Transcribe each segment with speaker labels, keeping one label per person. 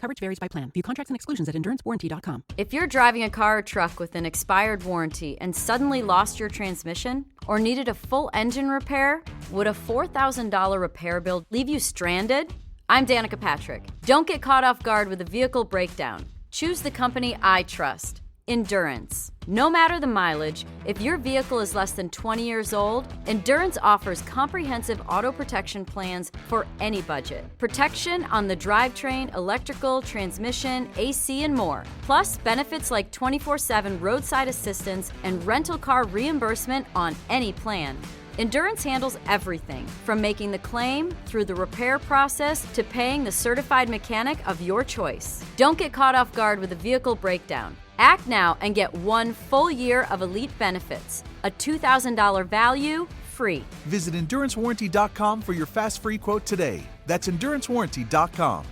Speaker 1: Coverage varies by plan. View contracts and exclusions at endurancewarranty.com.
Speaker 2: If you're driving a car or truck with an expired warranty and suddenly lost your transmission or needed a full engine repair, would a $4,000 repair bill leave you stranded? I'm Danica Patrick. Don't get caught off guard with a vehicle breakdown. Choose the company I trust. Endurance. No matter the mileage, if your vehicle is less than 20 years old, Endurance offers comprehensive auto protection plans for any budget. Protection on the drivetrain, electrical, transmission, AC, and more. Plus, benefits like 24/7 roadside assistance and rental car reimbursement on any plan. Endurance handles everything, from making the claim, through the repair process, to paying the certified mechanic of your choice. Don't get caught off guard with a vehicle breakdown. Act now and get 1 full year of elite benefits. A $2,000 value, free.
Speaker 3: Visit endurancewarranty.com for your fast free quote today. That's endurancewarranty.com.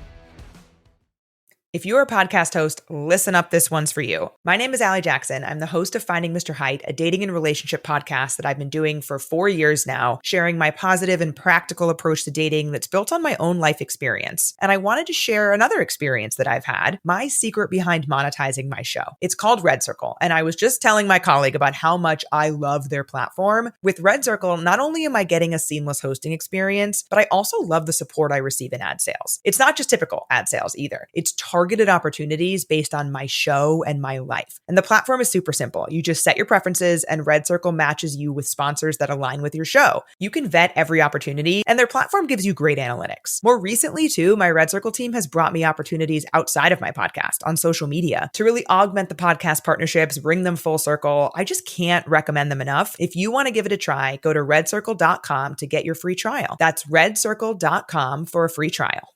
Speaker 4: If you're a podcast host, listen up, this one's for you. My name is Allie Jackson. I'm the host of Finding Mr. Height, a dating and relationship podcast that I've been doing for 4 years now, sharing my positive and practical approach to dating that's built on my own life experience. And I wanted to share another experience that I've had, my secret behind monetizing my show. It's called Red Circle, and I was just telling my colleague about how much I love their platform. With Red Circle, not only am I getting a seamless hosting experience, but I also love the support I receive in ad sales. It's not just typical ad sales either. It's targeted opportunities based on my show and my life. And the platform is super simple. You just set your preferences and Red Circle matches you with sponsors that align with your show. You can vet every opportunity and their platform gives you great analytics. More recently too, my Red Circle team has brought me opportunities outside of my podcast on social media to really augment the podcast partnerships, bring them full circle. I just can't recommend them enough. If you want to give it a try, go to redcircle.com to get your free trial. That's redcircle.com for a free trial.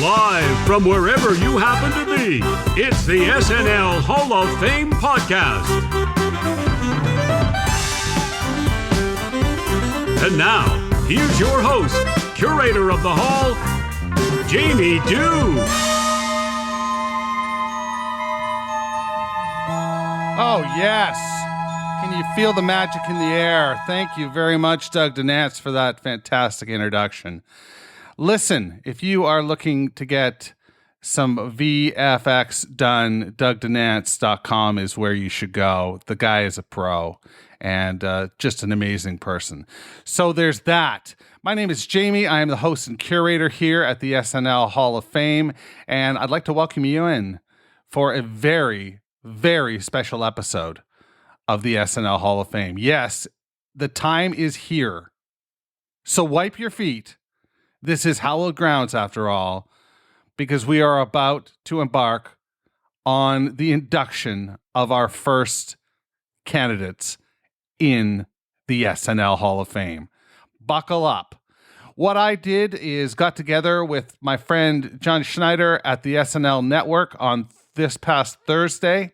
Speaker 5: Live from wherever you happen to be, it's the SNL Hall of Fame podcast. And now, here's your host, curator of the Hall, Jamie Dew.
Speaker 6: Oh, yes. Can you feel the magic in the air? Thank you very much, Doug DeNance, for that fantastic introduction. Listen, if you are looking to get some VFX done, DougDenance.com is where you should go. The guy is a pro and just an amazing person. So there's that. My name is Jamie. I am the host and curator here at the SNL Hall of Fame, and I'd like to welcome you in for a very, very special episode of the SNL Hall of Fame. Yes, the time is here. So wipe your feet. This is hallowed grounds, after all, because we are about to embark on the induction of our first candidates in the SNL Hall of Fame. Buckle up. What I did is got together with my friend John Schneider at the SNL Network on this past Thursday,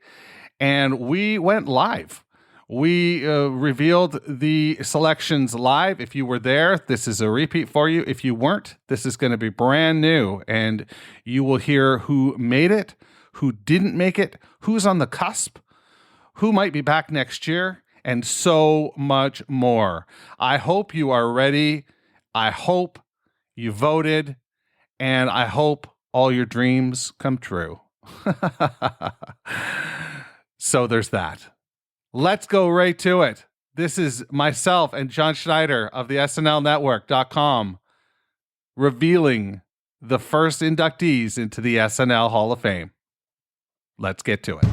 Speaker 6: and we went live. We revealed the selections live. If you were there, this is a repeat for you. If you weren't, this is going to be brand new, and you will hear who made it, who didn't make it, who's on the cusp, who might be back next year, and so much more. I hope you are ready. I hope you voted, and I hope all your dreams come true. So there's that. Let's go right to it. This is myself and John Schneider of the SNLnetwork.com revealing the first inductees into the SNL Hall of Fame. Let's get to it.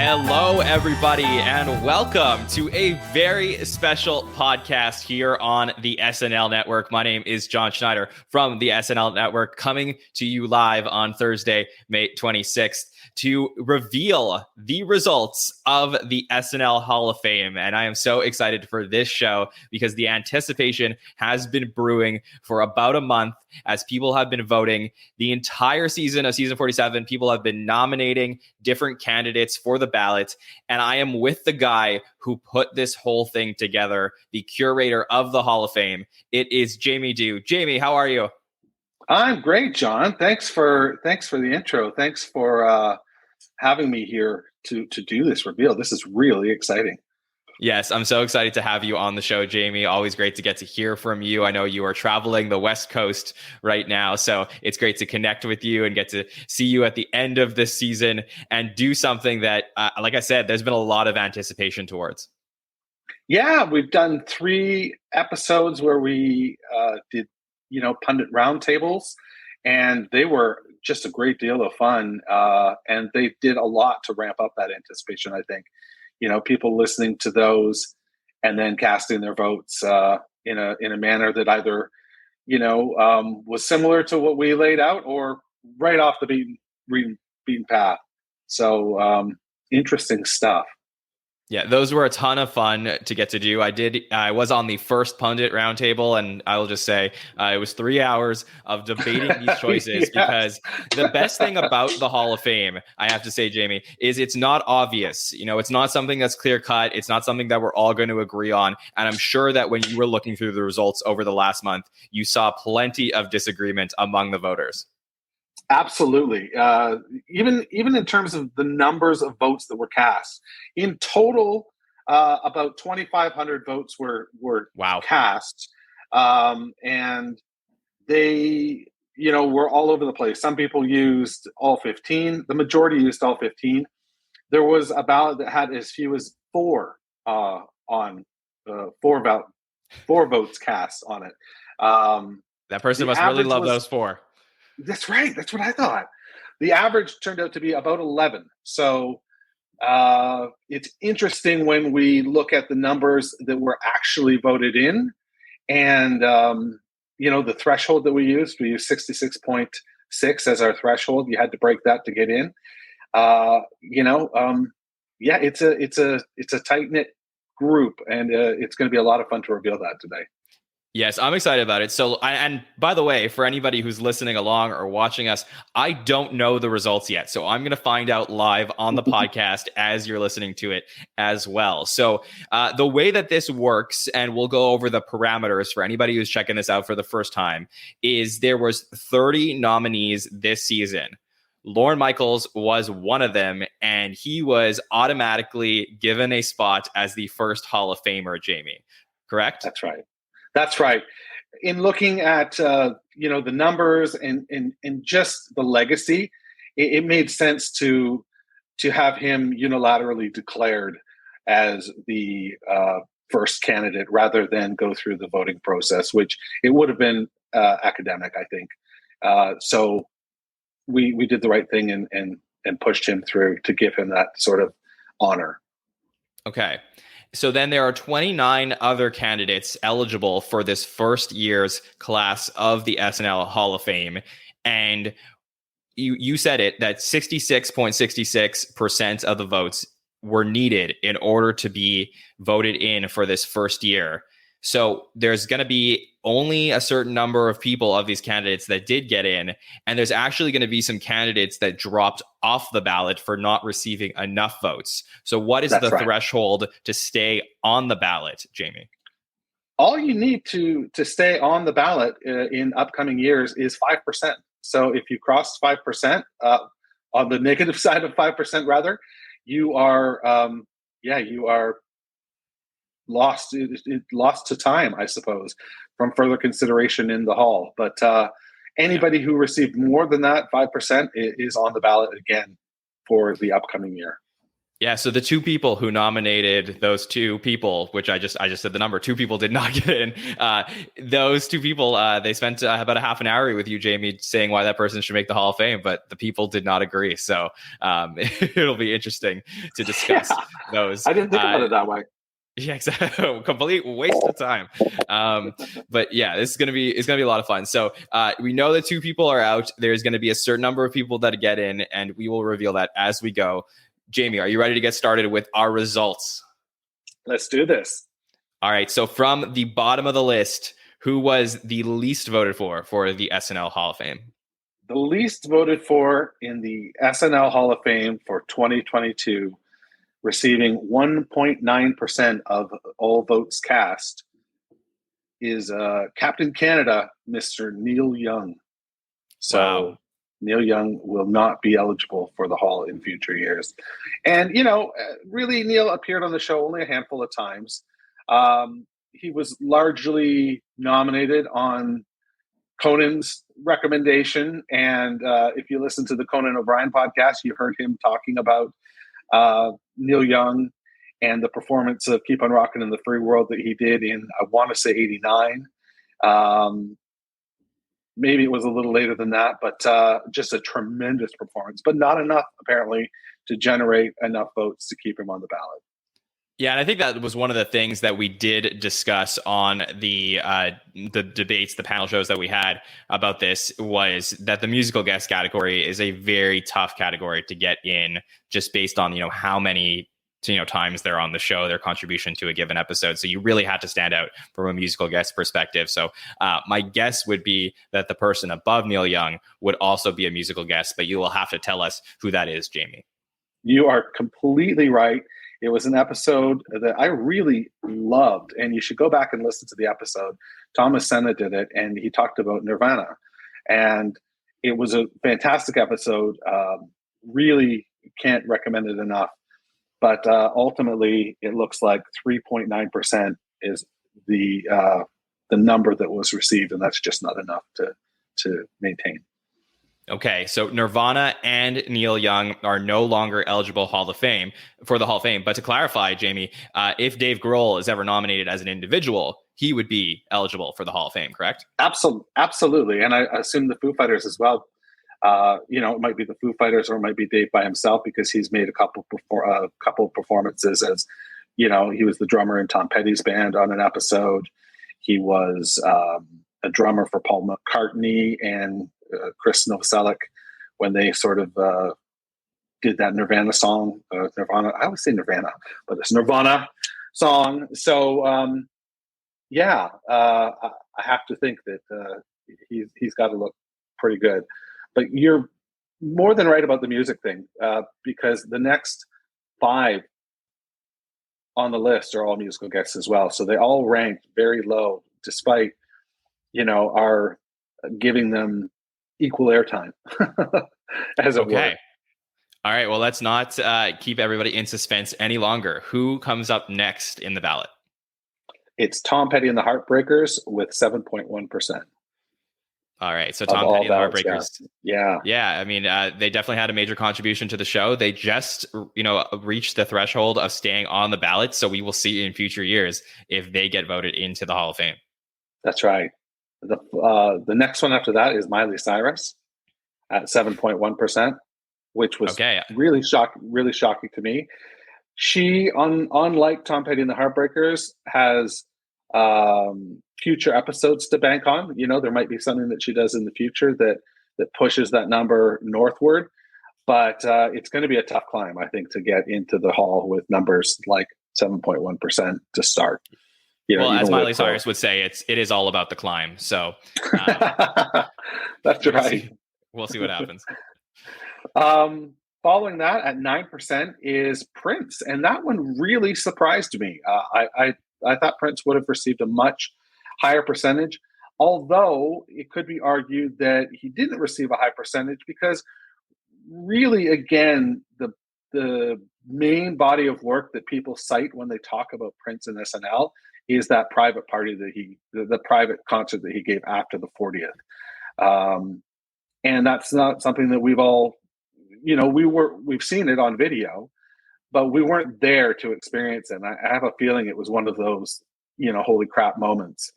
Speaker 7: Hello, everybody, and welcome to a very special podcast here on the SNL Network. My name is John Schneider from the SNL Network, coming to you live on Thursday, May 26th, to reveal the results of the SNL Hall of Fame. And I am so excited for this show because the anticipation has been brewing for about a month as people have been voting the entire season of season 47. People have been nominating different candidates for the ballot. And I am with the guy who put this whole thing together, the curator of the Hall of Fame. It is Jamie Dew. Jamie, how are you?
Speaker 6: I'm great, John. Thanks for the intro. Thanks for having me here to do this reveal. This is really exciting.
Speaker 7: Yes, I'm so excited to have you on the show, Jamie. Always great to get to hear from you. I know you are traveling the West Coast right now, so it's great to connect with you and get to see you at the end of this season and do something that, like I said, there's been a lot of anticipation towards.
Speaker 6: Yeah, we've done 3 episodes where we did, pundit roundtables, and they were just a great deal of fun. And they did a lot to ramp up that anticipation, I think. People listening to those and then casting their votes in a manner that either, was similar to what we laid out or right off the beaten path. So interesting stuff.
Speaker 7: Yeah, those were a ton of fun to get to do. I was on the first pundit roundtable, and I will just say it was 3 hours of debating these choices. Yes. Because the best thing about the Hall of Fame, I have to say, Jamie, is it's not obvious. It's not something that's clear cut. It's not something that we're all going to agree on. And I'm sure that when you were looking through the results over the last month, you saw plenty of disagreement among the voters.
Speaker 6: Absolutely. Even in terms of the numbers of votes that were cast, in total, about 2,500 votes were cast, and they were all over the place. Some people used all 15. The majority used all 15. There was about that had as few as 4 votes cast on it.
Speaker 7: That person must really love those 4.
Speaker 6: That's right. That's what I thought. The average turned out to be about 11. So it's interesting when we look at the numbers that were actually voted in. And, the threshold that we used 66.6 as our threshold. You had to break that to get in. It's a tight-knit group, and it's going to be a lot of fun to reveal that today.
Speaker 7: Yes, I'm excited about it. So, and by the way, for anybody who's listening along or watching us, I don't know the results yet. So I'm going to find out live on the podcast as you're listening to it as well. So the way that this works, and we'll go over the parameters for anybody who's checking this out for the first time, is there was 30 nominees this season. Lorne Michaels was one of them, and he was automatically given a spot as the first Hall of Famer, Jamie. Correct?
Speaker 6: That's right. In looking at the numbers and just the legacy, it made sense to have him unilaterally declared as the first candidate rather than go through the voting process, which it would have been academic, I think. So we did the right thing and pushed him through to give him that sort of honor.
Speaker 7: Okay. So then there are 29 other candidates eligible for this first year's class of the SNL Hall of Fame. And you said it, that 66.66% of the votes were needed in order to be voted in for this first year. So there's going to be only a certain number of people of these candidates that did get in. And there's actually going to be some candidates that dropped off the ballot for not receiving enough votes. So what is the threshold to stay on the ballot, Jamie?
Speaker 6: All you need to stay on the ballot in upcoming years is 5%. So if you cross 5%, on the negative side of 5%, rather, you are lost to time, I suppose, from further consideration in the hall. But anybody who received more than that 5% is on the ballot again for the upcoming year.
Speaker 7: Yeah, so the 2 people who nominated those 2 people, which I just said the number, 2 people did not get in. Those 2 people, they spent about a half an hour with you, Jamie, saying why that person should make the Hall of Fame, but the people did not agree. So it'll be interesting to discuss those.
Speaker 6: I didn't think about it that way.
Speaker 7: Yeah, exactly. Complete waste of time. But yeah, it's gonna be a lot of fun. So we know that 2 people are out. There's gonna be a certain number of people that get in, and we will reveal that as we go. Jamie, are you ready to get started with our results?
Speaker 8: Let's do this.
Speaker 7: All right. So from the bottom of the list, who was the least voted for the SNL Hall of Fame?
Speaker 8: The least voted for in the SNL Hall of Fame for 2022, receiving 1.9% of all votes cast, is Captain Canada, Mr. Neil Young. So
Speaker 7: Wow.
Speaker 8: Neil Young will not be eligible for the Hall in future years. And, really, Neil appeared on the show only a handful of times. He was largely nominated on Conan's recommendation. And if you listen to the Conan O'Brien podcast, you heard him talking about Neil Young and the performance of Keep on Rockin' in the Free World that he did in, I want to say, 89. Maybe it was a little later than that, but just a tremendous performance, but not enough, apparently, to generate enough votes to keep him on the ballot.
Speaker 7: Yeah, and I think that was one of the things that we did discuss on the debates, the panel shows that we had about this, was that the musical guest category is a very tough category to get in, just based on how many times they're on the show, their contribution to a given episode. So you really had to stand out from a musical guest perspective. So my guess would be that the person above Neil Young would also be a musical guest, but you will have to tell us who that is, Jamie.
Speaker 8: You are completely right. It was an episode that I really loved, and you should go back and listen to the episode. Thomas Senna did it, and he talked about Nirvana. And it was a fantastic episode. Really can't recommend it enough. But ultimately, it looks like 3.9% is the number that was received, and that's just not enough to maintain.
Speaker 7: Okay, so Nirvana and Neil Young are no longer eligible for the Hall of Fame. But to clarify, Jamie, if Dave Grohl is ever nominated as an individual, he would be eligible for the Hall of Fame, correct?
Speaker 8: Absolutely, and I assume the Foo Fighters as well. It might be the Foo Fighters or it might be Dave by himself, because he's made a couple performances as, he was the drummer in Tom Petty's band on an episode. He was a drummer for Paul McCartney and Chris Novoselic when they sort of did that Nirvana song. Nirvana, I always say Nirvana, but it's Nirvana song. So I have to think that he's got to look pretty good. But you're more than right about the music thing, because the next 5 on the list are all musical guests as well. So they all ranked very low, despite, our giving them equal airtime, as it were.
Speaker 7: All right. Well, let's not keep everybody in suspense any longer. Who comes up next in the ballot?
Speaker 8: It's Tom Petty and the Heartbreakers with 7.1%.
Speaker 7: All right. So Tom Petty and the Heartbreakers.
Speaker 8: Yeah.
Speaker 7: Yeah. I mean, they definitely had a major contribution to the show. They just, reached the threshold of staying on the ballot. So we will see in future years if they get voted into the Hall of Fame.
Speaker 8: That's right. The next one after that is Miley Cyrus at 7.1%, which was really shocking to me. She, unlike Tom Petty and the Heartbreakers, has future episodes to bank on. There might be something that she does in the future that pushes that number northward, but it's going to be a tough climb, I think, to get into the Hall with numbers like 7.1% to start.
Speaker 7: As Miley Cyrus would say, it is all about the climb. So
Speaker 8: that's right.
Speaker 7: We'll see what happens.
Speaker 8: Following that at 9% is Prince, and that one really surprised me. I thought Prince would have received a much higher percentage, although it could be argued that he didn't receive a high percentage because really, again, the main body of work that people cite when they talk about Prince and SNL is that private party the private concert that he gave after the 40th. And that's not something that we've all, we've seen it on video, but we weren't there to experience it. And I have a feeling it was one of those, holy crap moments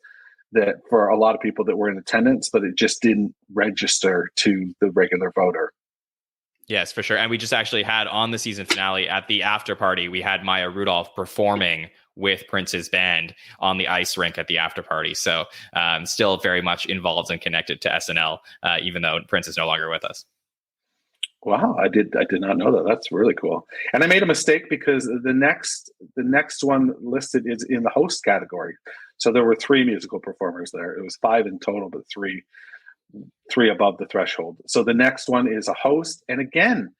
Speaker 8: that for a lot of people that were in attendance, but it just didn't register to the regular voter.
Speaker 7: Yes, for sure. And we just actually had on the season finale at the after party, we had Maya Rudolph performing with Prince's band on the ice rink at the after party. So still very much involved and connected to SNL, even though Prince is no longer with us.
Speaker 8: Wow, I did not know that. That's really cool. And I made a mistake because the next one listed is in the host category. So there were 3 musical performers there. It was 5 in total, but three above the threshold. So the next one is a host. And again,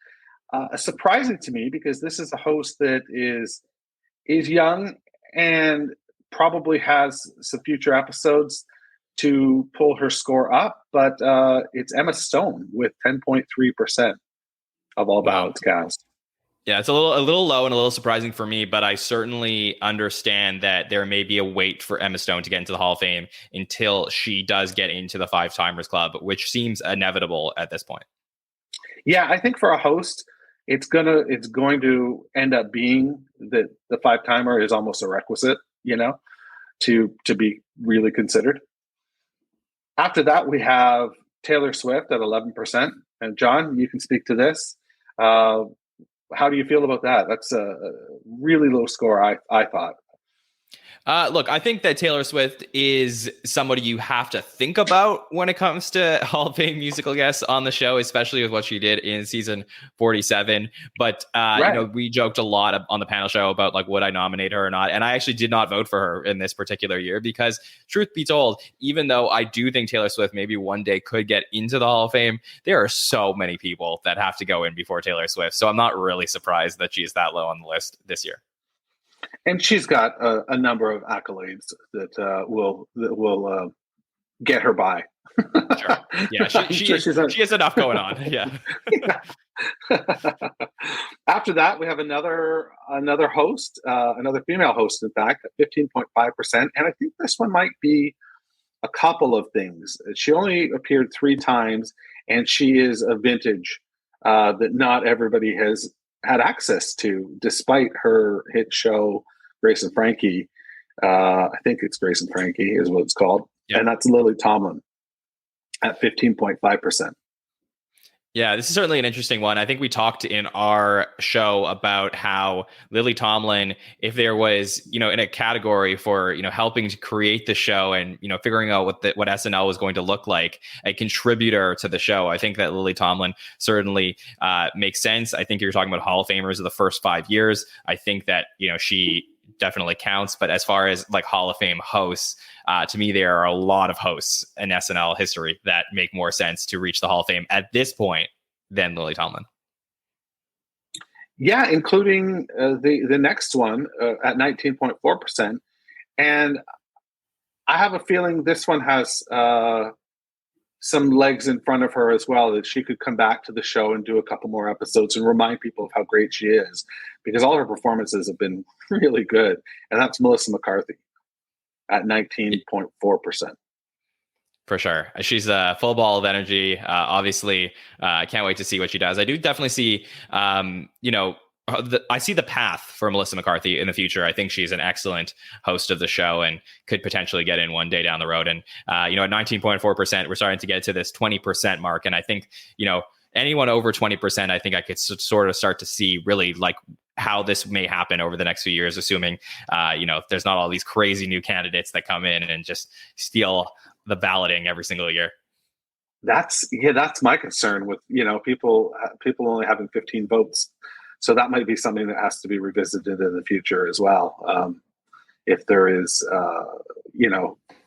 Speaker 8: surprising to me because this is a host that is young and probably has some future episodes to pull her score up. But it's Emma Stone with 10.3% of all ballots cast.
Speaker 7: Yeah, it's a little low and a little surprising for me, but I certainly understand that there may be a wait for Emma Stone to get into the Hall of Fame until she does get into the 5-timers club, which seems inevitable at this point.
Speaker 8: Yeah, I think for a host, it's going to end up being that the 5-timer is almost a requisite, to be really considered. After that, we have Taylor Swift at 11%. And John, you can speak to this. How do you feel about that? That's a really low score, I thought.
Speaker 7: Look, I think that Taylor Swift is somebody you have to think about when it comes to Hall of Fame musical guests on the show, especially with what she did in season 47. But, right. We joked a lot on the panel show about would I nominate her or not? And I actually did not vote for her in this particular year because truth be told, even though I do think Taylor Swift maybe one day could get into the Hall of Fame, there are so many people that have to go in before Taylor Swift. So I'm not really surprised that she's that low on the list this year.
Speaker 8: And she's got a number of accolades that will get her by.
Speaker 7: Sure. Yeah, she has enough going on. Yeah.
Speaker 8: After that, we have another host, another female host, in fact, at 15.5%. And I think this one might be a couple of things. She only appeared 3 times, and she is a vintage that not everybody has had access to, despite her hit show Grace and Frankie. I think it's Grace and Frankie is what it's called. Yep. And that's Lily Tomlin at 15.5%.
Speaker 7: Yeah, this is certainly an interesting one. I think we talked in our show about how Lily Tomlin, if there was, in a category for, helping to create the show and, figuring out what SNL was going to look like, a contributor to the show, I think that Lily Tomlin certainly makes sense. I think you're talking about Hall of Famers of the first 5 years. I think that, she definitely counts. But as far as Hall of Fame hosts, to me, there are a lot of hosts in SNL history that make more sense to reach the Hall of Fame at this point than Lily Tomlin.
Speaker 8: Yeah, including the next one at 19.4%. And I have a feeling this one has some legs in front of her as well, that she could come back to the show and do a couple more episodes and remind people of how great she is, because all her performances have been really good. And that's Melissa McCarthy at 19.4%.
Speaker 7: For sure. She's a full ball of energy. Obviously, I can't wait to see what she does. I do definitely see, I see the path for Melissa McCarthy in the future. I think she's an excellent host of the show and could potentially get in one day down the road. And, at 19.4%, we're starting to get to this 20% mark. And I think, anyone over 20%, I think I could sort of start to see really how this may happen over the next few years, assuming, there's not all these crazy new candidates that come in and just steal the balloting every single year.
Speaker 8: That's my concern with, people only having 15 votes. So that might be something that has to be revisited in the future as well. If there is,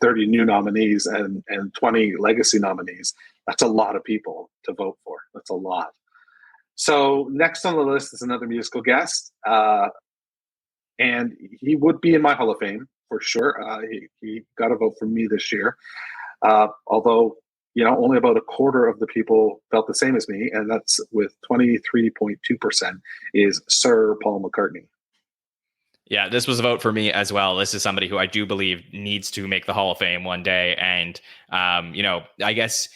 Speaker 8: 30 new nominees and 20 legacy nominees, that's a lot of people to vote for. That's a lot. So next on the list is another musical guest. And he would be in my Hall of Fame for sure. He got a vote from me this year. Although, only about a quarter of the people felt the same as me, and that's with 23.2% is Sir Paul McCartney.
Speaker 7: Yeah, this was a vote for me as well. This is somebody who I do believe needs to make the Hall of Fame one day. And, I guess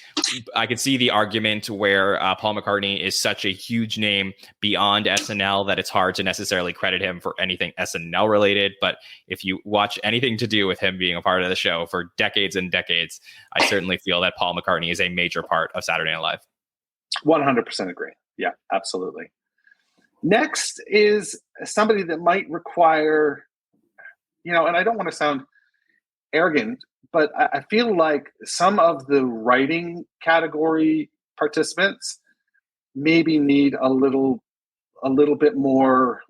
Speaker 7: I could see the argument where Paul McCartney is such a huge name beyond SNL that it's hard to necessarily credit him for anything SNL related. But if you watch anything to do with him being a part of the show for decades and decades, I certainly feel that Paul McCartney is a major part of Saturday Night Live.
Speaker 8: 100% agree. Yeah, absolutely. Next is somebody that might require, and I don't want to sound arrogant, but I feel like some of the writing category participants maybe need a little bit more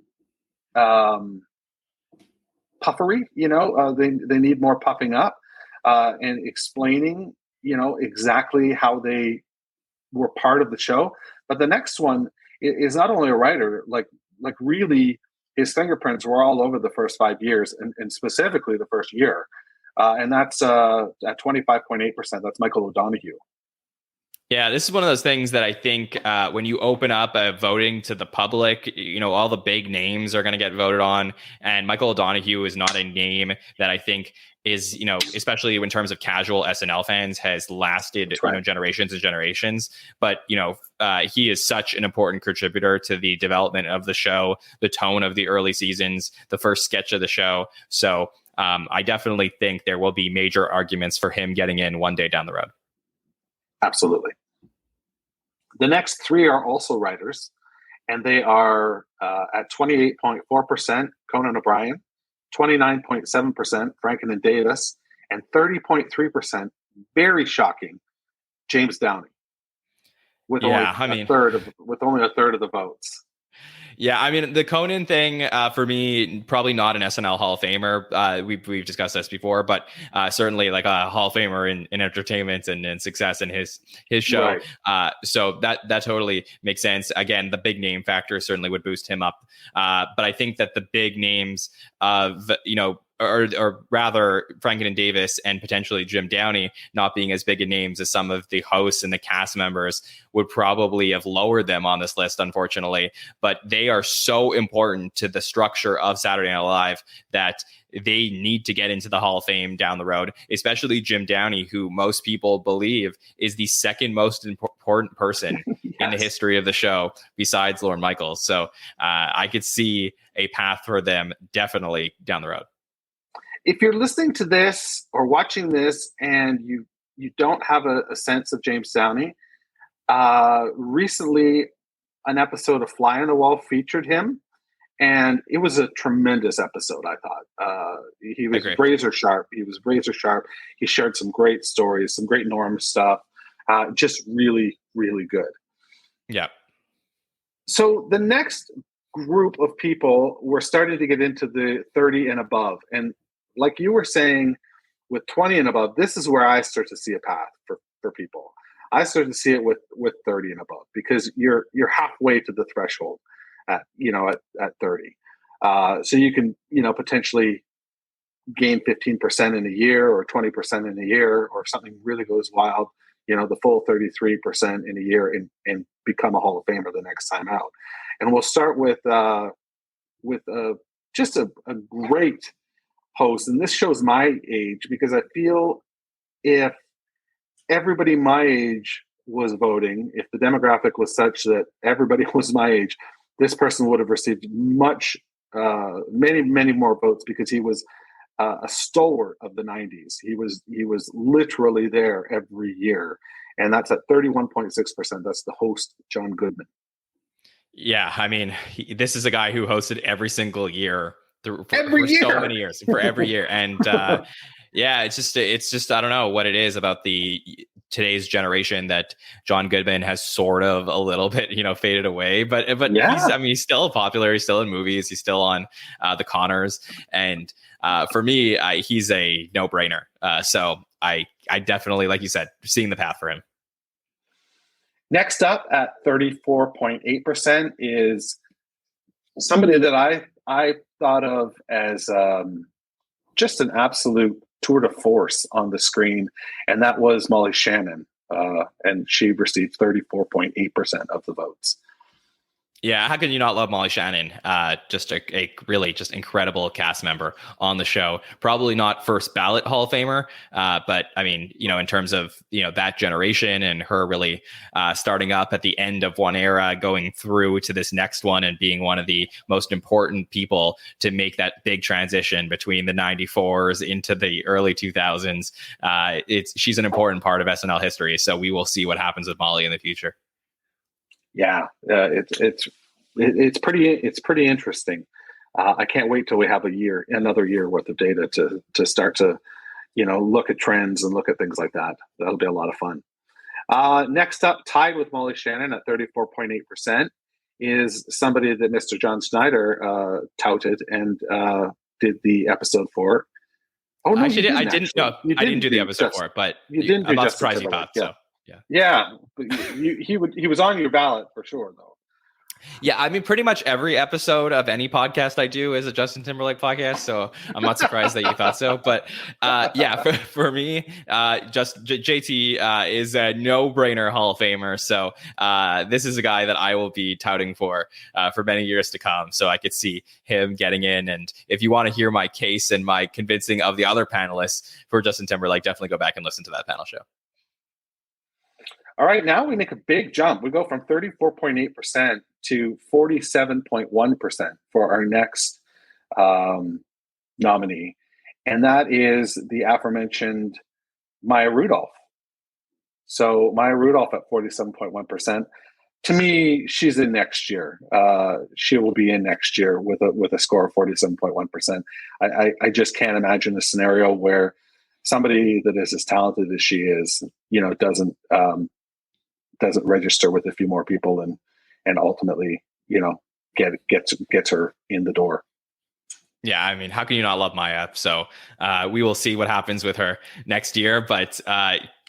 Speaker 8: puffery. They need more puffing up and explaining, exactly how they were part of the show. But the next one is not only a writer, like really his fingerprints were all over the first 5 years and specifically the first year. And that's at 25.8%. That's Michael O'Donoghue.
Speaker 7: Yeah, this is one of those things that I think when you open up voting to the public, all the big names are going to get voted on. And Michael O'Donoghue is not a name that I think is, especially in terms of casual SNL fans, has lasted,
Speaker 8: right.
Speaker 7: Generations and generations. But, he is such an important contributor to the development of the show, the tone of the early seasons, the first sketch of the show. So I definitely think there will be major arguments for him getting in one day down the road.
Speaker 8: Absolutely. The next three are also writers, and they are at 28.4%, Conan O'Brien, 29.7%, Franken and Davis, and 30.3%, very shocking, James Downey, with only a third of the votes.
Speaker 7: Yeah, I mean, the Conan thing for me, probably not an SNL Hall of Famer. We've discussed this before, but certainly like a Hall of Famer in entertainment and success in his show. Right. So that totally makes sense. Again, the big name factor certainly would boost him up. But I think that the big names of, or rather Franken and Davis and potentially Jim Downey not being as big a names as some of the hosts and the cast members would probably have lowered them on this list, unfortunately. But they are so important to the structure of Saturday Night Live that they need to get into the Hall of Fame down the road, especially Jim Downey, who most people believe is the second most important person yes. in the history of the show besides Lorne Michaels. So I could see a path for them definitely down the road.
Speaker 8: If you're listening to this or watching this and you don't have a sense of James Downey, recently an episode of Fly on the Wall featured him, and it was a tremendous episode, I thought. He was razor sharp. He shared some great stories, some great Norm stuff, just really, really good.
Speaker 7: Yeah.
Speaker 8: So the next group of people, we're starting to get into the 30 and above, and like you were saying, with 20 and above, this is where I start to see a path for people. I start to see it with 30 and above, because you're halfway to the threshold at 30. So you can, potentially gain 15% in a year or 20% in a year, or if something really goes wild, the full 33% in a year and become a Hall of Famer the next time out. And we'll start with just a great host, and this shows my age, because I feel if everybody my age was voting, if the demographic was such that everybody was my age, this person would have received many more votes, because he was a stalwart of the 90s. He was literally there every year, and that's at 31.6%. That's the host, John Goodman.
Speaker 7: Yeah, I mean, this is a guy who hosted every single year. For so many years, for every year. And yeah, it's just I don't know what it is about today's generation that John Goodman has sort of a little bit, faded away. But yeah. He's still popular. He's still in movies. He's still on the Connors. And for me, he's a no-brainer. So I definitely, like you said, seeing the path for him.
Speaker 8: Next up at 34.8% is somebody that I thought of as just an absolute tour de force on the screen, and that was Molly Shannon, and she received 34.8% of the votes.
Speaker 7: Yeah, how can you not love Molly Shannon? Just a really just incredible cast member on the show. Probably not first ballot Hall of Famer, but I mean, in terms of that generation and her really starting up at the end of one era, going through to this next one, and being one of the most important people to make that big transition between the 94s into the early 2000s. She's an important part of SNL history, so we will see what happens with Molly in the future.
Speaker 8: Yeah, it's pretty interesting. I can't wait till we have another year worth of data to start to look at trends and look at things like that. That'll be a lot of fun. Next up, tied with Molly Shannon at 34.8%, is somebody that Mr. John Snyder touted and did the episode for. Oh no,
Speaker 7: actually, I didn't. No, I didn't do the episode for it, but I'm not surprised you thought so.
Speaker 8: Yeah, but he was on your ballot for sure, though.
Speaker 7: Yeah, I mean, pretty much every episode of any podcast I do is a Justin Timberlake podcast, so I'm not surprised that you thought so. But yeah, for me, JT is a no-brainer Hall of Famer. So this is a guy that I will be touting for many years to come. So I could see him getting in. And if you want to hear my case and my convincing of the other panelists for Justin Timberlake, definitely go back and listen to that panel show.
Speaker 8: All right, now we make a big jump. We go from 34.8% to 47.1% for our next nominee. And that is the aforementioned Maya Rudolph. So Maya Rudolph at 47.1%. To me, she's in next year. She will be in next year with a score of 47.1%. I just can't imagine a scenario where somebody that is as talented as she is, doesn't register with a few more people and ultimately, gets her in the door.
Speaker 7: Yeah, I mean, how can you not love Maya? So we will see what happens with her next year, but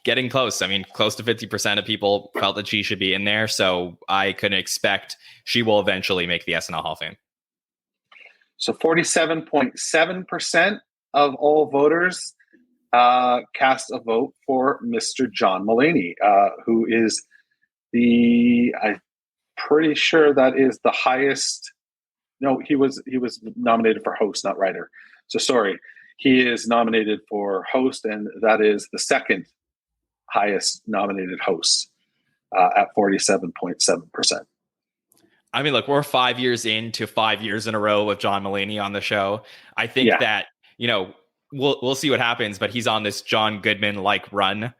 Speaker 7: getting close. I mean, close to 50% of people felt that she should be in there. So I can expect she will eventually make the SNL Hall of Fame.
Speaker 8: So 47.7% of all voters cast a vote for Mr. John Mulaney, who is I'm pretty sure that is the highest. No, he was nominated for host, not writer. So sorry, he is nominated for host, and that is the second highest nominated host at 47.7%.
Speaker 7: I mean, look, we're 5 years into 5 years in a row with John Mulaney on the show. I think that we'll see what happens, but he's on this John Goodman-like run.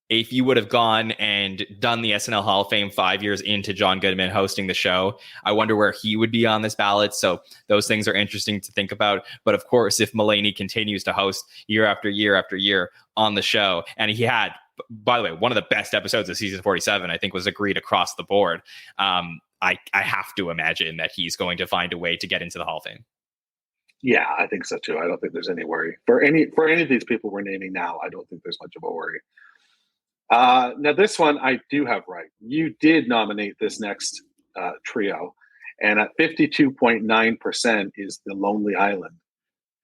Speaker 7: If you would have gone and done the SNL Hall of Fame 5 years into John Goodman hosting the show, I wonder where he would be on this ballot. So those things are interesting to think about. But of course, if Mulaney continues to host year after year after year on the show, and he had, by the way, one of the best episodes of season 47, I think was agreed across the board. I have to imagine that he's going to find a way to get into the Hall of Fame.
Speaker 8: Yeah, I think so too. I don't think there's any worry for any of these people we're naming now. I don't think there's much of a worry. Now, this one I do have right. You did nominate this next trio, and at 52.9% is The Lonely Island.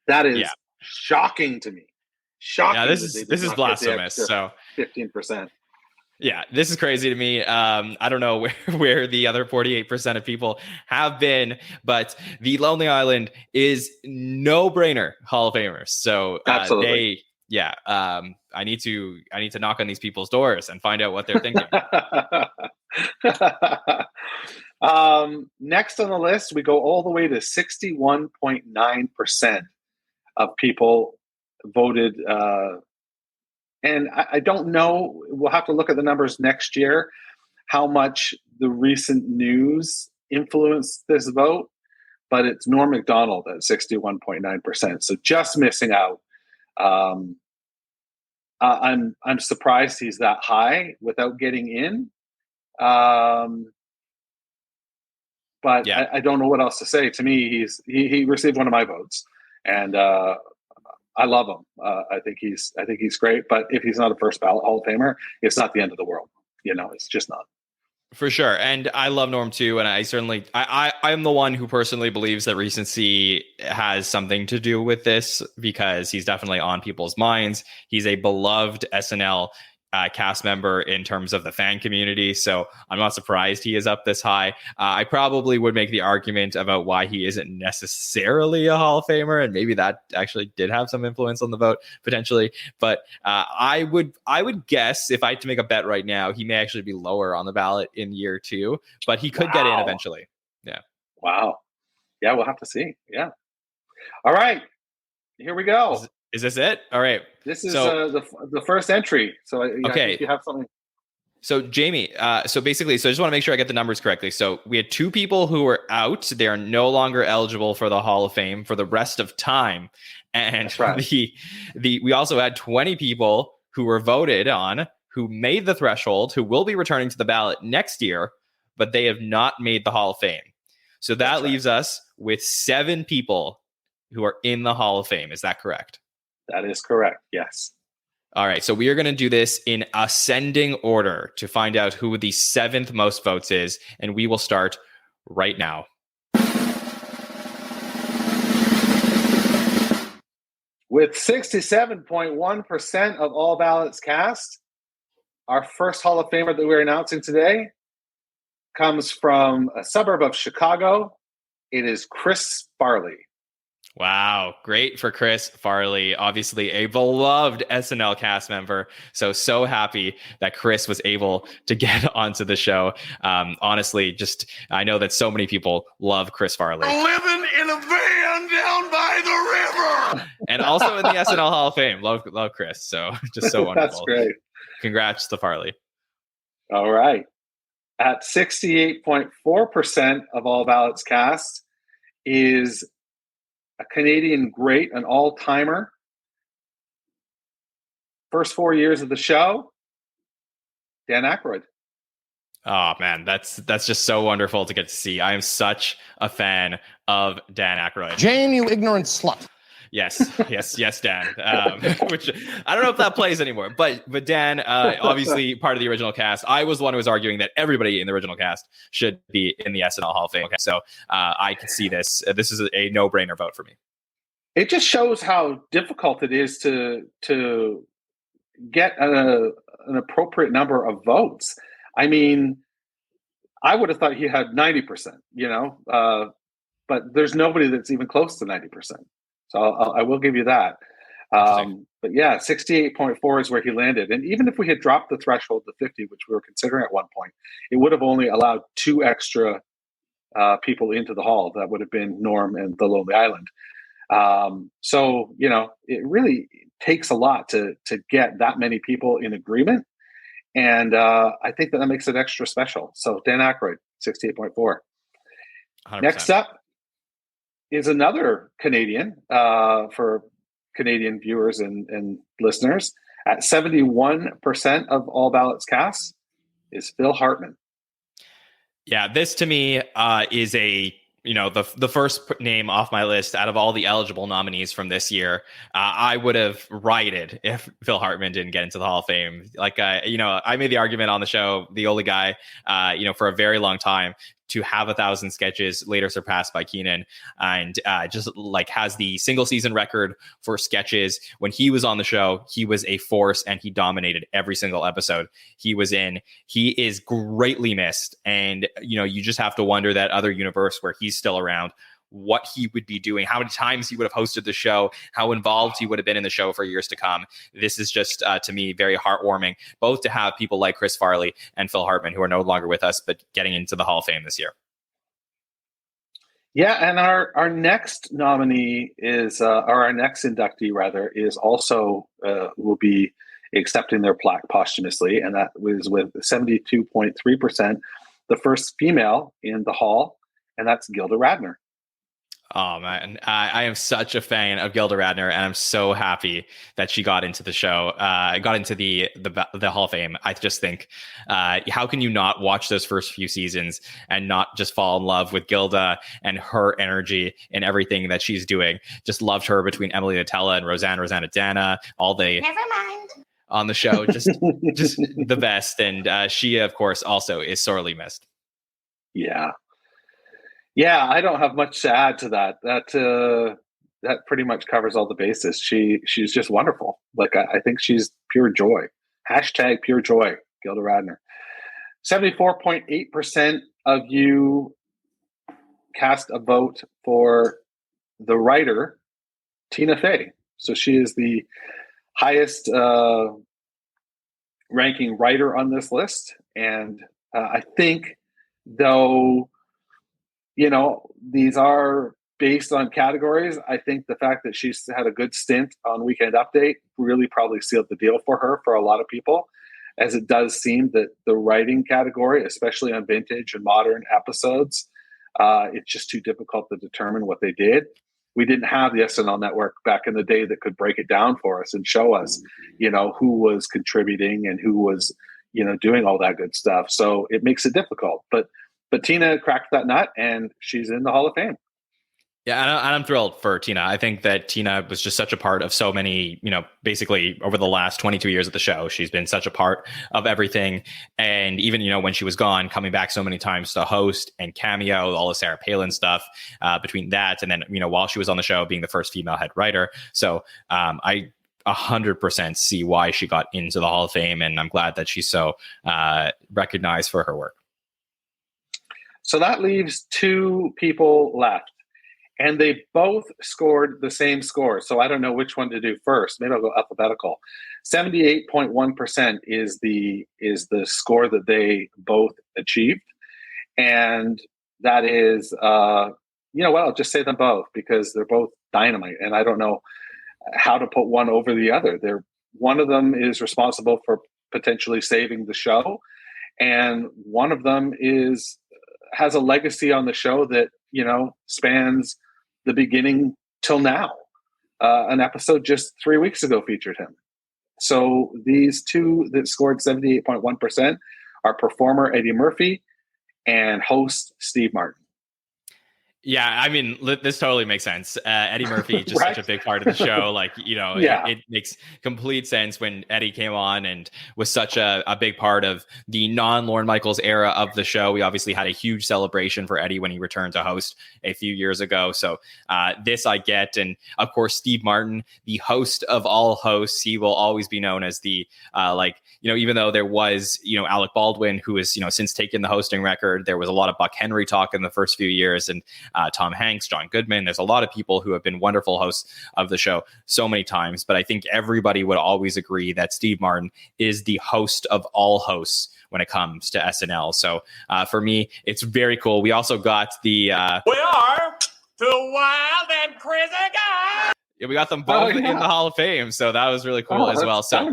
Speaker 8: That is shocking to me. Shocking.
Speaker 7: Yeah, this is blasphemous. So
Speaker 8: 15%.
Speaker 7: Yeah, this is crazy to me. I don't know where the other 48% of people have been, but The Lonely Island is no-brainer Hall of Famers. So
Speaker 8: absolutely.
Speaker 7: I need to knock on these people's doors and find out what they're thinking.
Speaker 8: Next on the list, we go all the way to 61.9% of people voted. And I don't know, we'll have to look at the numbers next year, how much the recent news influenced this vote, but it's Norm Macdonald at 61.9%. So just missing out. I'm surprised he's that high without getting in. But I don't know what else to say. To me, he received one of my votes, and I love him. I think he's great. But if he's not a first ballot Hall of Famer, it's not the end of the world. It's just not.
Speaker 7: For sure. And I love Norm too. And I certainly, I'm the one who personally believes that recency has something to do with this, because he's definitely on people's minds. He's a beloved SNL cast member in terms of the fan community. So I'm not surprised he is up this high. I probably would make the argument about why he isn't necessarily a Hall of Famer, and maybe that actually did have some influence on the vote potentially. But I would guess, if I had to make a bet right now, he may actually be lower on the ballot in year 2, but he could get in eventually. Yeah.
Speaker 8: Wow. Yeah, we'll have to see. Yeah. All right. Here we go.
Speaker 7: Is this it? All right.
Speaker 8: This is the first entry. So okay. I think you have something.
Speaker 7: So Jamie, so I just want to make sure I get the numbers correctly. So we had 2 people who were out. They are no longer eligible for the Hall of Fame for the rest of time. And
Speaker 8: That's right.
Speaker 7: we also had 20 people who were voted on, who made the threshold, who will be returning to the ballot next year, but they have not made the Hall of Fame. So that leaves us with 7 people who are in the Hall of Fame. Is that correct?
Speaker 8: That is correct. Yes.
Speaker 7: All right, so we are going to do this in ascending order to find out who the 7th most votes is, and we will start right now.
Speaker 8: With 67.1% of all ballots cast, our first Hall of Famer that we're announcing today comes from a suburb of Chicago. It is Chris Farley.
Speaker 7: Wow, great for Chris Farley, obviously a beloved SNL cast member. So happy that Chris was able to get onto the show. Honestly, I know that so many people love Chris Farley.
Speaker 5: Living in a van down by the river.
Speaker 7: And also in the SNL Hall of Fame. Love Chris. So just so wonderful.
Speaker 8: That's great.
Speaker 7: Congrats to Farley.
Speaker 8: All right. At 68.4% of all ballots cast is a Canadian great, an all-timer. First 4 years of the show, Dan Aykroyd.
Speaker 7: Oh man, that's just so wonderful to get to see. I am such a fan of Dan Aykroyd.
Speaker 9: Jane, you ignorant slut.
Speaker 7: Yes, Dan. Which I don't know if that plays anymore, but Dan, obviously part of the original cast. I was the one who was arguing that everybody in the original cast should be in the SNL Hall of Fame. Okay, so I can see this. This is a no-brainer vote for me.
Speaker 8: It just shows how difficult it is to get an appropriate number of votes. I mean, I would have thought he had 90%, but there's nobody that's even close to 90%. So I will give you that. But yeah, 68.4 is where he landed. And even if we had dropped the threshold to 50, which we were considering at one point, it would have only allowed 2 extra people into the hall. That would have been Norm and The Lonely Island. So, it really takes a lot to get that many people in agreement. And I think that makes it extra special. So Dan Aykroyd, 68.4.
Speaker 7: 100%.
Speaker 8: Next up is another Canadian for Canadian viewers and listeners. At 71% of all ballots cast is Phil Hartman.
Speaker 7: Yeah, this to me is the first name off my list out of all the eligible nominees from this year. I would have rioted if Phil Hartman didn't get into the Hall of Fame. I made the argument on the show, the only guy, for a very long time to have 1,000 sketches, later surpassed by Keenan, and has the single season record for sketches. When he was on the show, he was a force and he dominated every single episode he was in. He is greatly missed. And, you just have to wonder that other universe where he's still around, what he would be doing, how many times he would have hosted the show, how involved he would have been in the show for years to come. This is just, to me, very heartwarming, both to have people like Chris Farley and Phil Hartman, who are no longer with us, but getting into the Hall of Fame this year.
Speaker 8: Yeah, and our next nominee is, or our next inductee, rather, is also will be accepting their plaque posthumously, and that was with 72.3%, the first female in the Hall, and that's Gilda Radner.
Speaker 7: Oh man, I am such a fan of Gilda Radner, and I'm so happy that she got into the show, got into the Hall of Fame. I just think, how can you not watch those first few seasons and not just fall in love with Gilda and her energy and everything that she's doing? Just loved her between Emily Nutella and Rosanna Dana, all the
Speaker 10: never mind
Speaker 7: on the show, just the best. And she, of course, also is sorely missed.
Speaker 8: Yeah, I don't have much to add to that. That pretty much covers all the bases. She's just wonderful. I think she's pure joy. # pure joy, Gilda Radner. 74.8% of you cast a vote for the writer, Tina Fey. So she is the highest ranking writer on this list. And I think, though, these are based on categories, I think the fact that she's had a good stint on Weekend Update really probably sealed the deal for her for a lot of people. as it does seem that the writing category, especially on vintage and modern episodes, it's just too difficult to determine what they did. We didn't have the SNL network back in the day that could break it down for us and show us, who was contributing and who was, doing all that good stuff. So it makes it difficult. But Tina cracked that nut, and she's in the Hall of Fame.
Speaker 7: Yeah, and I'm thrilled for Tina. I think that Tina was just such a part of so many, basically over the last 22 years of the show. She's been such a part of everything. And even, when she was gone, coming back so many times to host and cameo, all the Sarah Palin stuff between that. And then, while she was on the show, being the first female head writer. So I 100% see why she got into the Hall of Fame. And I'm glad that she's so recognized for her work.
Speaker 8: So that leaves two people left. And they both scored the same score. So I don't know which one to do first. Maybe I'll go alphabetical. 78.1% is the score that they both achieved. And that is, I'll just say them both because they're both dynamite. And I don't know how to put one over the other. One of them is responsible for potentially saving the show. And one of them has a legacy on the show that, spans the beginning till now. An episode just 3 weeks ago featured him. So these two that scored 78.1% are performer Eddie Murphy and host Steve Martin.
Speaker 7: Yeah, I mean, this totally makes sense. Eddie Murphy, just
Speaker 8: Right?
Speaker 7: such a big part of the show. Like,
Speaker 8: Yeah.
Speaker 7: it makes complete sense when Eddie came on and was such a big part of the non-Lorne Michaels era of the show. We obviously had a huge celebration for Eddie when he returned to host a few years ago. So this I get. And of course, Steve Martin, the host of all hosts, he will always be known as the, even though there was, Alec Baldwin, who has, since taken the hosting record, there was a lot of Buck Henry talk in the first few years. And Tom Hanks, John Goodman. There's a lot of people who have been wonderful hosts of the show so many times, but I think everybody would always agree that Steve Martin is the host of all hosts when it comes to SNL. So for me, it's very cool. We also got the... we are the wild and crazy guys! Yeah, we got them both in the Hall of Fame, so that was really cool as well. So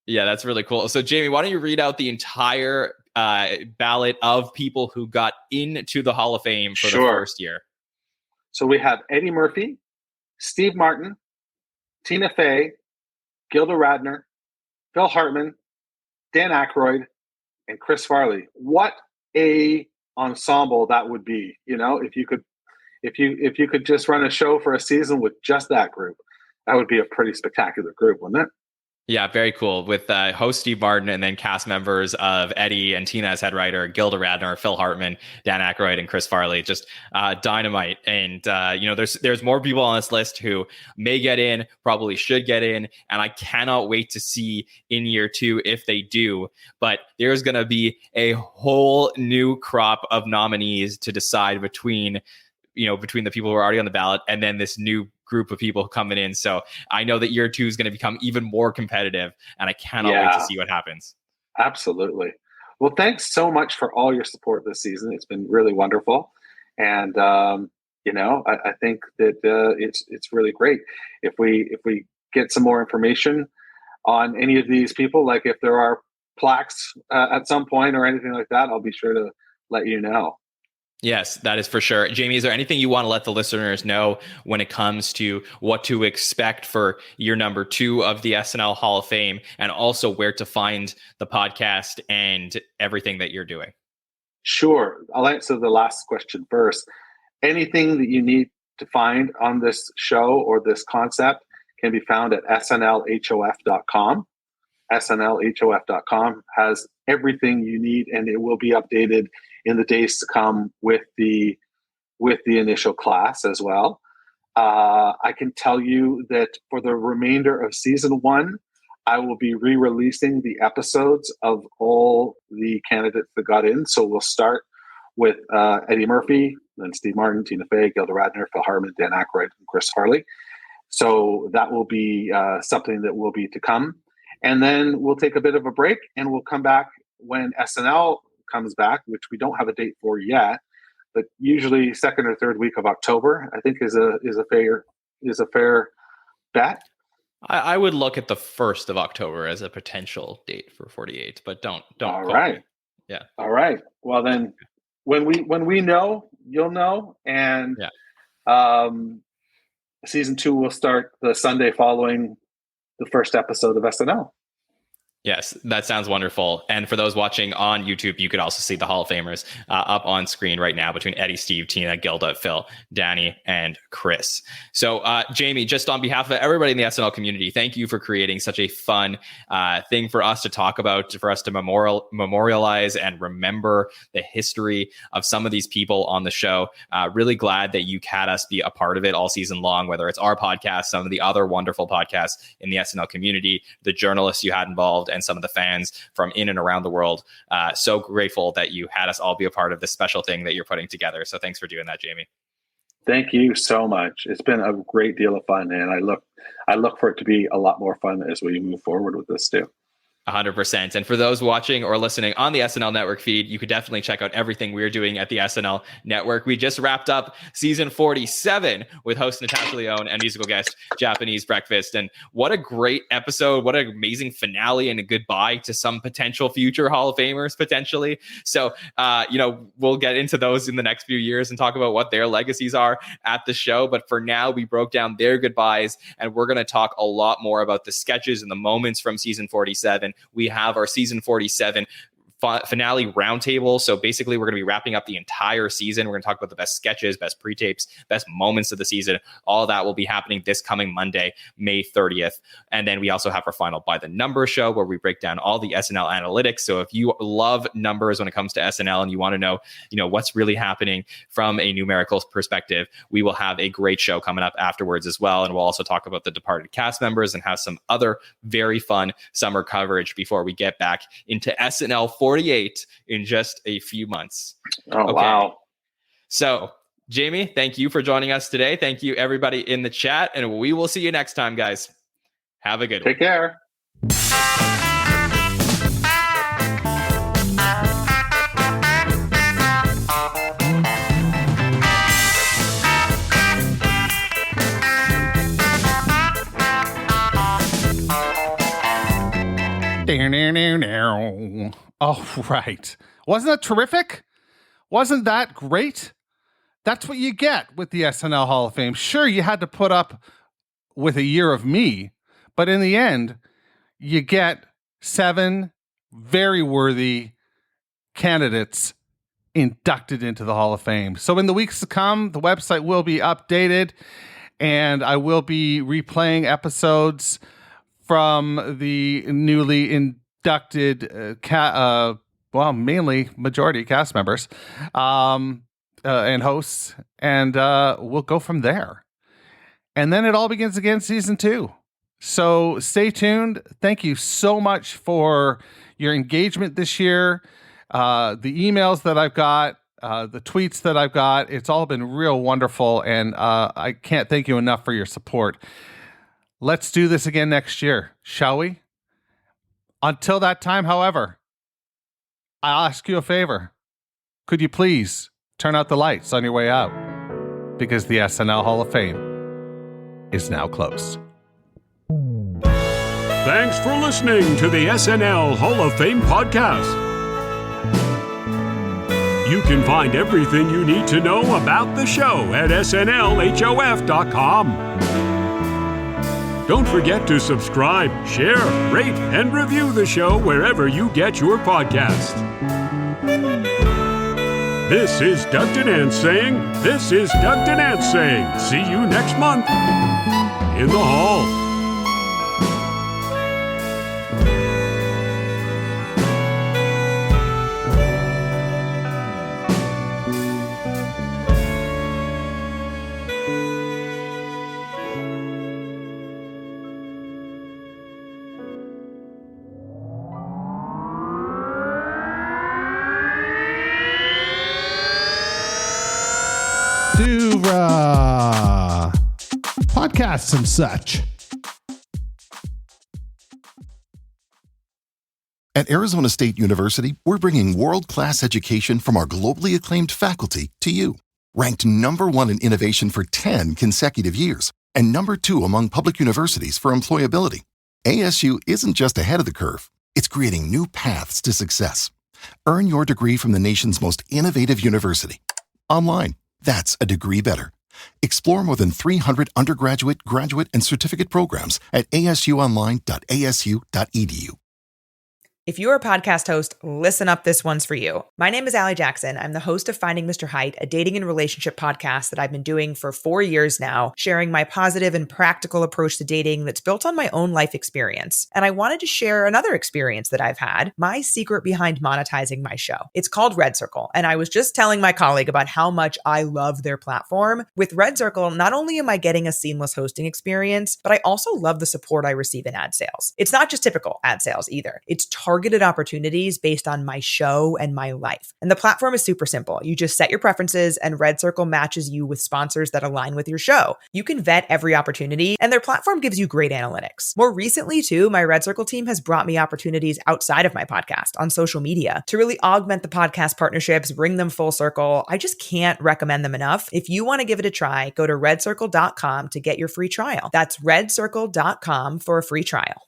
Speaker 7: yeah, that's really cool. So Jamie, why don't you read out the entire ballot of people who got into the Hall of Fame for the first year?
Speaker 8: So we have Eddie Murphy, Steve Martin, Tina Fey, Gilda Radner, Phil Hartman, Dan Aykroyd, and Chris Farley. What a ensemble that would be! If you could just run a show for a season with just that group, that would be a pretty spectacular group, wouldn't it?
Speaker 7: Yeah, very cool. With host Steve Martin and then cast members of Eddie and Tina as head writer, Gilda Radner, Phil Hartman, Dan Aykroyd, and Chris Farley. Just dynamite. And, there's more people on this list who may get in, probably should get in. And I cannot wait to see in year two if they do. But there's going to be a whole new crop of nominees to decide between the people who are already on the ballot and then this new group of people coming in. So I know that year two is going to become even more competitive, and I cannot wait to see what happens.
Speaker 8: Absolutely. Well, thanks so much for all your support this season. It's been really wonderful. And, I think that it's really great. If we get some more information on any of these people, like if there are plaques at some point or anything like that, I'll be sure to let you know.
Speaker 7: Yes, that is for sure. Jamie, is there anything you want to let the listeners know when it comes to what to expect for year number 2 of the SNL Hall of Fame, and also where to find the podcast and everything that you're doing?
Speaker 8: Sure. I'll answer the last question first. Anything that you need to find on this show or this concept can be found at snlhof.com. snlhof.com has everything you need, and it will be updated in the days to come with the initial class as well. I can tell you that for the remainder of season 1, I will be re-releasing the episodes of all the candidates that got in. So we'll start with Eddie Murphy, then Steve Martin, Tina Fey, Gilda Radner, Phil Hartman, Dan Aykroyd, and Chris Farley. So that will be something that will be to come. And then we'll take a bit of a break, and we'll come back when SNL comes back, which we don't have a date for yet, but usually second or third week of October, I think is a fair bet.
Speaker 7: I would look at the 1st of October as a potential date for 48, but don't
Speaker 8: All
Speaker 7: quote
Speaker 8: right.
Speaker 7: me. Yeah.
Speaker 8: All right. Well, then when we know, you'll know. And season 2 will start the Sunday following the first episode of SNL.
Speaker 7: Yes, that sounds wonderful. And for those watching on YouTube, you could also see the Hall of Famers up on screen right now between Eddie, Steve, Tina, Gilda, Phil, Danny, and Chris. So, Jamie, just on behalf of everybody in the SNL community, thank you for creating such a fun thing for us to talk about, for us to memorialize and remember the history of some of these people on the show. Really glad that you had us be a part of it all season long, whether it's our podcast, some of the other wonderful podcasts in the SNL community, the journalists you had involved, and some of the fans from in and around the world. So grateful that you had us all be a part of this special thing that you're putting together. So thanks for doing that, Jamie.
Speaker 8: Thank you so much. It's been a great deal of fun, and I look for it to be a lot more fun as we move forward with this too.
Speaker 7: 100%. And for those watching or listening on the SNL Network feed, you could definitely check out everything we're doing at the SNL Network. We just wrapped up season 47 with host Natasha Lyonne and musical guest Japanese Breakfast. And what a great episode. What an amazing finale and a goodbye to some potential future Hall of Famers, potentially. So, we'll get into those in the next few years and talk about what their legacies are at the show. But for now, we broke down their goodbyes, and we're going to talk a lot more about the sketches and the moments from season 47. We have our season 47 finale roundtable. So basically, we're going to be wrapping up the entire season. We're going to talk about the best sketches, best pre-tapes, best moments of the season. All of that will be happening this coming Monday, May 30th. And then we also have our final By the Numbers show, where we break down all the SNL analytics. So if you love numbers when it comes to SNL and you want to know, what's really happening from a numerical perspective, we will have a great show coming up afterwards as well. And we'll also talk about the departed cast members and have some other very fun summer coverage before we get back into SNL 48 in just a few months.
Speaker 8: Oh, okay. Wow.
Speaker 7: So, Jamie, thank you for joining us today. Thank you, everybody in the chat. And we will see you next time, guys. Have a good one.
Speaker 8: Take care.
Speaker 6: Oh, right. Wasn't that terrific? Wasn't that great? That's what you get with the SNL Hall of Fame. Sure, you had to put up with a year of me, but in the end, you get 7 very worthy candidates inducted into the Hall of Fame. So in the weeks to come, the website will be updated, and I will be replaying episodes from the newly inducted, mainly majority cast members and hosts, and we'll go from there. And then it all begins again, season 2. So stay tuned. Thank you so much for your engagement this year. The emails that I've got, the tweets that I've got, it's all been real wonderful, and I can't thank you enough for your support. Let's do this again next year, shall we? Until that time, however, I'll ask you a favor. Could you please turn out the lights on your way out? Because the SNL Hall of Fame is now closed.
Speaker 5: Thanks for listening to the SNL Hall of Fame podcast. You can find everything you need to know about the show at snlhof.com. Don't forget to subscribe, share, rate, and review the show wherever you get your podcast. This is Doug Denance saying, this is Doug Denance saying, see you next month in the hall.
Speaker 9: Podcasts and such.
Speaker 10: At Arizona State University, we're bringing world-class education from our globally acclaimed faculty to you. Ranked #1 in innovation for 10 consecutive years, and number 2 among public universities for employability. ASU isn't just ahead of the curve, it's creating new paths to success. Earn your degree from the nation's most innovative university. Online, that's a degree better. Explore more than 300 undergraduate, graduate, and certificate programs at asuonline.asu.edu.
Speaker 4: If you're a podcast host, listen up, this one's for you. My name is Allie Jackson. I'm the host of Finding Mr. Height, a dating and relationship podcast that I've been doing for 4 years now, sharing my positive and practical approach to dating that's built on my own life experience. And I wanted to share another experience that I've had, my secret behind monetizing my show. It's called Red Circle, and I was just telling my colleague about how much I love their platform. With Red Circle, not only am I getting a seamless hosting experience, but I also love the support I receive in ad sales. It's not just typical ad sales either. It's targeted opportunities based on my show and my life. And the platform is super simple. You just set your preferences and Red Circle matches you with sponsors that align with your show. You can vet every opportunity and their platform gives you great analytics. More recently too, my Red Circle team has brought me opportunities outside of my podcast on social media to really augment the podcast partnerships, bring them full circle. I just can't recommend them enough. If you want to give it a try, go to redcircle.com to get your free trial. That's redcircle.com for a free trial.